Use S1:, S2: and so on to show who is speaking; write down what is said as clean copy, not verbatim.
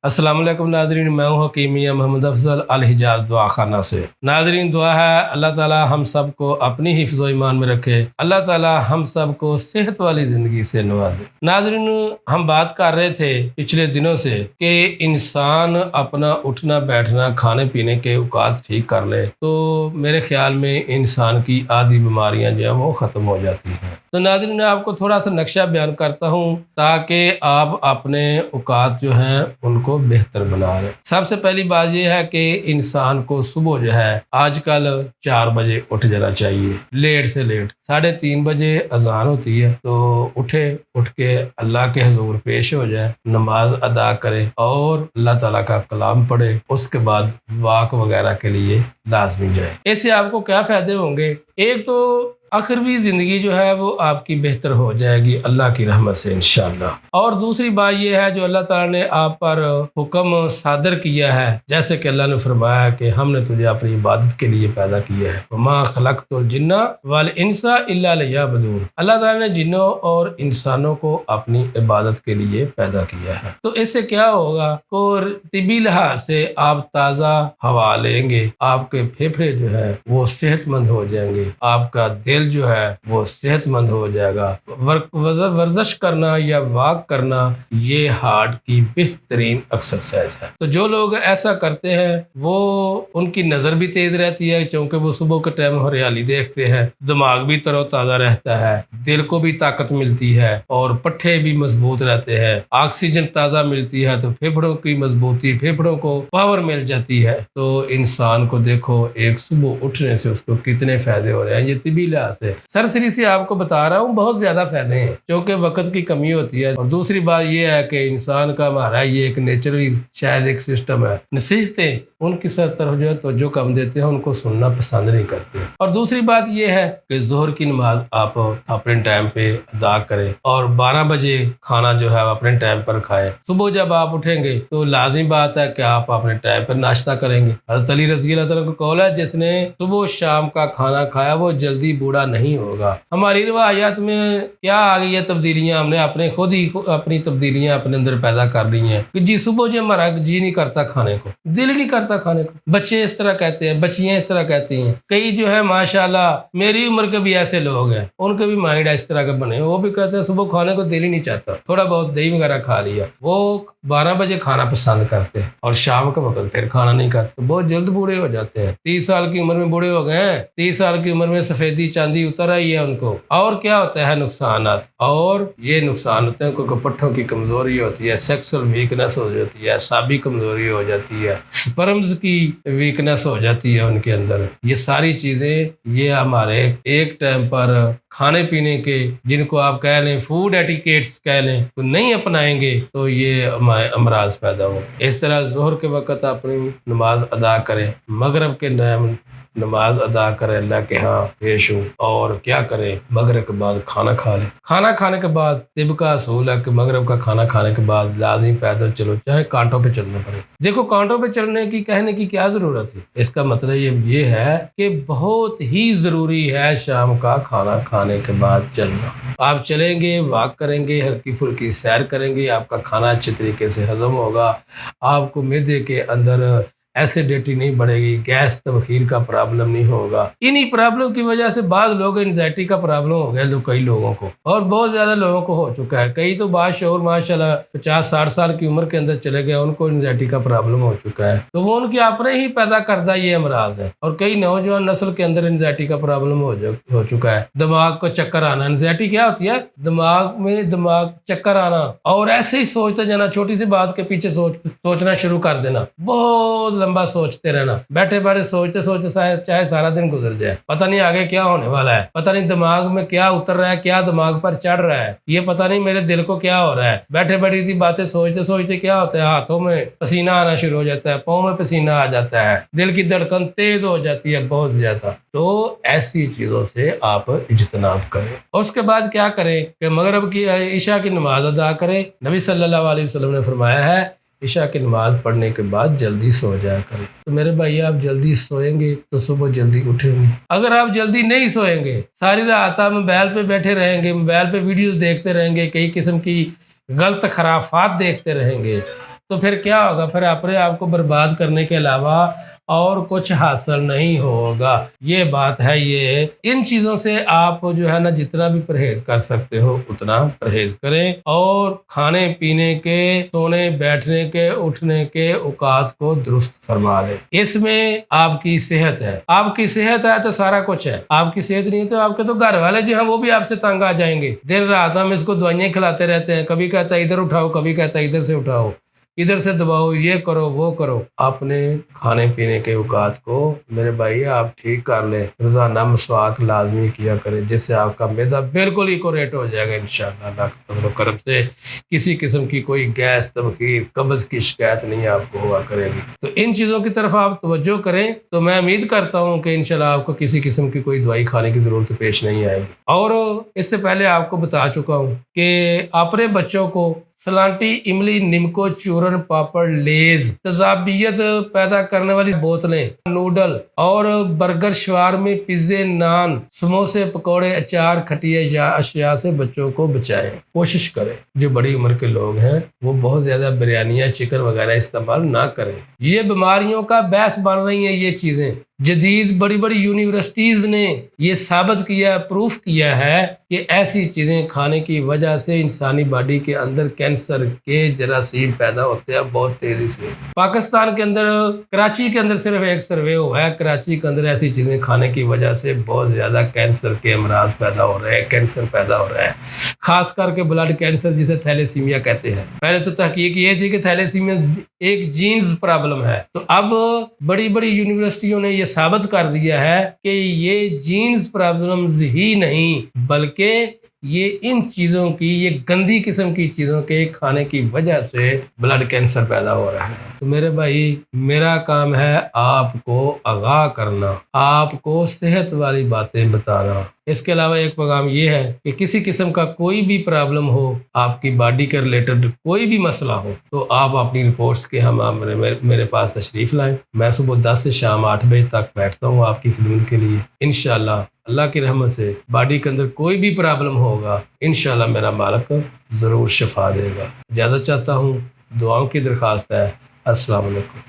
S1: अस्सलाम वालेकुम नाजरीन, मैं हूँ हकीम मियां मोहम्मद अफजल अल हिजाज दुआ खाना से। नाजरीन, दुआ है अल्लाह ताला हम सब को अपनी हिफ्ज़ व ईमान में रखे, अल्लाह ताला हम सब को सेहत वाली ज़िंदगी से नवाजे। नाजरीन, हम बात कर रहे थे पिछले दिनों से कि इंसान अपना उठना बैठना खाने पीने के औकात ठीक कर ले तो मेरे ख्याल में इंसान की आधी बीमारियां जो है वो ख़त्म हो जाती हैं। तो नाज़रीन, मैं आपको थोड़ा सा नक्शा बयान करता हूँ ताकि आप अपने औकात जो हैं उनको बेहतर बना लें। सबसे पहली बात यह है कि इंसान को सुबह जो है आजकल 4 बजे उठ जाना चाहिए, लेट से लेट 3:30 बजे अजान होती है तो उठ के अल्लाह के हुजूर पेश हो जाए, नमाज अदा करे और अल्लाह ताला का कलाम पढ़े, उसके बाद वॉक वगैरह के लिए लाजमी जाए। इससे आपको क्या फ़ायदे होंगे? एक तो आखिरी ज़िंदगी जो है वो आपकी बेहतर हो जाएगी अल्लाह की रहमत से इंशाअल्लाह। और दूसरी बात यह है जो अल्लाह ताला ने आप पर हुक्म सादर किया है, जैसे कि अल्लाह ने फरमाया कि हमने तुझे अपनी इबादत के लिए पैदा किया है, वमा खलक़तुल जिन्ना वल इंसा इल्ला लियअबुदून। अल्लाह ताला ने जिन्नों और इंसानों को अपनी इबादत के लिए पैदा किया है। तो इससे क्या होगा और तिबी लिहाज से आप ताज़ा हवा लेंगे, आपके फेफड़े जो है वो सेहतमंद हो जाएंगे, आपका दिल जो है वो सेहतमंद हो जाएगा। वर्जिश करना या वॉक करना ये हार्ट की बेहतरीन एक्सरसाइज है। तो जो लोग ऐसा करते हैं वो उनकी नज़र भी तेज रहती है क्योंकि वो सुबह के टाइम हरियाली देखते हैं, दिमाग भी तरोताज़ा रहता है, दिल को भी ताकत मिलती है और पट्टे भी मजबूत रहते हैं, ऑक्सीजन ताज़ा मिलती है तो फेफड़ों की मजबूती, फेफड़ों को पावर मिल जाती है। तो इंसान को देखो एक सुबह उठने से उसको कितने फ़ायदे हो रहे हैं। ये तिबी से सरसरी से आपको बता रहा हूँ, बहुत ज्यादा फायदे हैं क्योंकि वक्त की कमी होती है। और दूसरी बात यह है कि इंसान का हमारा ये एक नेचुरली शायद एक सिस्टम है, नसीहतें उनकी सर तरफ जो कम देते हैं उनको सुनना पसंद नहीं करते। और दूसरी बात यह है कि जोहर की नमाज आप अपने टाइम पे अदा करें और 12 बजे खाना जो है अपने टाइम पर खाएं। सुबह जब आप उठेंगे तो लाजिमी बात है कि आप अपने टाइम पर नाश्ता करेंगे। हज़रत अली रज़ी अल्लाह तआला को कौल है, जिसने सुबह शाम का खाना खाया वो जल्दी बूढ़ा नहीं होगा। हमारी रिवायात में क्या आ गई है तब्दीलियां, हमने अपने खुद ही अपनी तब्दीलियां अपने अंदर पैदा कर ली हैं कि जी सुबह जो हमारा जी नहीं करता खाने को, दिल नहीं करता खाने को। बच्चे इस तरह कहते हैं, बच्चियां इस तरह कहती हैं, कई जो है माशाल्लाह मेरी उम्र के भी ऐसे लोग हैं, उनके भी माइंड इस तरह के बने, वो भी कहते हैं सुबह खाने को दिल ही नहीं चाहता, थोड़ा बहुत दही वगैरह खा लिया। वो 12 बजे खाना पसंद करते हैं और शाम का वक्त फिर खाना नहीं खाते, बहुत जल्द बूढ़े हो जाते हैं। 30 साल की उम्र में बूढ़े हो गए हैं, 30 साल की उम्र में सफेदी चांदी उतर आई है उनको। और क्या होता है नुकसानात, और ये नुकसान होते हैं क्योंकि पट्टों की कमजोरी होती है, सेक्सुअल वीकनेस हो जाती है, साबी कमजोरी हो जाती है, स्पर्म्स की वीकनेस हो जाती है उनके अंदर। ये सारी चीजें ये हमारे एक टाइम पर खाने पीने के, जिनको आप कह लें फूड एटिकेट्स कह लें, तो नहीं अपनाएंगे तो ये अमराज पैदा होंगे। इस तरह जोहर के वक्त अपनी नमाज अदा करें, मगरब के टाइम नमाज अदा करें, अल्लाह के यहाँ पेश हो। और क्या करें, मगरब के बाद खाना खा लें। खाना खाने के बाद तिब का असूल है कि मगरब का खाना खाने के बाद लाजिम पैदल चलो, चाहे कांटों पे चलना पड़े। देखो कांटों पे चलने की कहने की क्या जरूरत है, इसका मतलब ये है कि बहुत ही जरूरी है शाम का खाना खाने के बाद चलना। आप चलेंगे, वॉक करेंगे, हल्की फुल्की सैर करेंगे, आपका खाना अच्छे तरीके से हजम होगा, आपको मैदे के अंदर एसिडिटी नहीं बढ़ेगी, गैस तबखीर का प्रॉब्लम नहीं होगा। इन्हीं प्रॉब्लम की वजह से बाद लोग एंजाइटी का प्रॉब्लम हो गया कई लोगों को, और बहुत ज्यादा लोगों को हो चुका है। कई तो बाशऊर माशाल्लाह 50-60 साल की उम्र के अंदर चले गए, उनको एंजाइटी का प्रॉब्लम हो चुका है। तो वो उनके अपने ही पैदा करदा ये अमराज है। और कई नौजवान नस्ल के अंदर एंजाइटी का प्रॉब्लम हो चुका है। दिमाग को चक्कर आना, एंजाइटी क्या होती है, दिमाग चक्कर आना और ऐसे ही सोचते जाना, छोटी सी बात के पीछे सोचना शुरू कर देना, बहुत लंबा सोचते रहना, बैठे बैठे सोचते सोचते चाहे सारा दिन गुजर जाए, पता नहीं आगे क्या होने वाला है, पता नहीं दिमाग में क्या उतर रहा है, क्या दिमाग पर चढ़ रहा है, ये पता नहीं मेरे दिल को क्या हो रहा है। बैठे बैठी थी बातें सोचते सोचते क्या होता है, हाथों में पसीना आना शुरू हो जाता है, पाँव में पसीना आ जाता है, दिल की धड़कन तेज हो जाती है बहुत ज्यादा। तो ऐसी चीजों से आप इज्तनाब करें। उसके बाद क्या करें कि मगरिब की ईशा की नमाज अदा करें। नबी सल्लल्लाहु अलैहि वसल्लम ने फरमाया है ईशा की नमाज पढ़ने के बाद जल्दी सो जाया करें। तो मेरे भाई आप जल्दी सोएंगे तो सुबह जल्दी उठेंगे। अगर आप जल्दी नहीं सोएंगे, सारी रात आप मोबाइल पे बैठे रहेंगे, मोबाइल पे वीडियोस देखते रहेंगे, कई किस्म की गलत खराफात देखते रहेंगे, تو پھر کیا ہوگا؟ پھر اپنے آپ کو برباد کرنے کے علاوہ اور کچھ حاصل نہیں ہوگا۔ یہ بات ہے۔ یہ ان چیزوں سے آپ جو ہے نا جتنا بھی پرہیز کر سکتے ہو اتنا پرہیز کریں، اور کھانے پینے کے، سونے بیٹھنے کے، اٹھنے کے اوقات کو درست فرما لیں۔ اس میں آپ کی صحت ہے، آپ کی صحت ہے تو سارا کچھ ہے، آپ کی صحت نہیں ہے تو آپ کے تو گھر والے جو ہیں وہ بھی آپ سے تنگ آ جائیں گے۔ دن رات ہم اس کو دوائیاں کھلاتے رہتے ہیں، کبھی کہتا ہے ادھر اٹھاؤ، کبھی کہتا ہے ادھر سے اٹھاؤ، ادھر سے دباؤ، یہ کرو وہ کرو۔ اپنے کھانے پینے کے اوقات کو میرے بھائی آپ ٹھیک کر لیں، روزانہ مسواک لازمی کیا کریں، جس سے آپ کا معدہ بالکل ایکوریٹ ہو جائے گا انشاءاللہ۔ اللہ کے فضل و کرم سے کسی قسم کی کوئی گیس، تبخیر، قبض کی شکایت نہیں آپ کو ہوا کرے گی۔ تو ان چیزوں کی طرف آپ توجہ کریں تو میں امید کرتا ہوں کہ انشاءاللہ آپ کو کسی قسم کی کوئی دوائی کھانے کی ضرورت پیش نہیں آئے گی۔ اور اس سے پہلے آپ کو بتا چکا ہوں کہ اپنے بچوں کو سلانٹی، املی، نمکو، چورن، پاپڑ، لیز، تیزابیت پیدا کرنے والی بوتلیں، نوڈل اور برگر، شوارمے، پیزے، نان، سموسے، پکوڑے، اچار، کھٹی اشیاء سے بچوں کو بچائیں۔ کوشش کریں جو بڑی عمر کے لوگ ہیں وہ بہت زیادہ بریانیاں، چکن وغیرہ استعمال نہ کریں۔ یہ بیماریوں کا باعث بن رہی ہیں یہ چیزیں۔ جدید بڑی بڑی یونیورسٹیز نے یہ ثابت کیا، پروف کیا ہے کہ ایسی چیزیں کھانے کی وجہ سے انسانی باڈی کے اندر کینسر کے جراثیم پیدا ہوتے ہیں بہت تیزی سے۔ پاکستان کے اندر، کراچی کے اندر صرف ایک سروے ہوا ہے، کراچی کے اندر ایسی چیزیں کھانے کی وجہ سے بہت زیادہ کینسر کے امراض پیدا ہو رہے ہیں، کینسر پیدا ہو رہا ہے، خاص کر کے بلڈ کینسر جسے تھیلیسیمیا کہتے ہیں۔ پہلے تو تحقیق یہ تھی کہ تھیلیسیمیا ایک جینز پرابلم ہے، تو اب بڑی بڑی یونیورسٹیوں نے یہ ثابت کر دیا ہے کہ یہ جینز پرابلمز ہی نہیں بلکہ یہ ان چیزوں کی، یہ گندی قسم کی چیزوں کے کھانے کی وجہ سے بلڈ کینسر پیدا ہو رہا ہے۔ تو میرے بھائی، میرا کام ہے آپ کو آگاہ کرنا، آپ کو صحت والی باتیں بتانا۔ اس کے علاوہ ایک پیغام یہ ہے کہ کسی قسم کا کوئی بھی پرابلم ہو، آپ کی باڈی کے ریلیٹڈ کوئی بھی مسئلہ ہو، تو آپ اپنی رپورٹس کے ہم میرے پاس تشریف لائیں۔ میں صبح 10 سے شام 8 بجے تک بیٹھتا ہوں آپ کی خدمت کے لیے۔ انشاءاللہ اللہ کی رحمت سے باڈی کے اندر کوئی بھی پرابلم ہوگا، انشاءاللہ میرا مالک ضرور شفا دے گا۔ اجازت چاہتا ہوں، دعاؤں کی درخواست ہے۔ السلام علیکم۔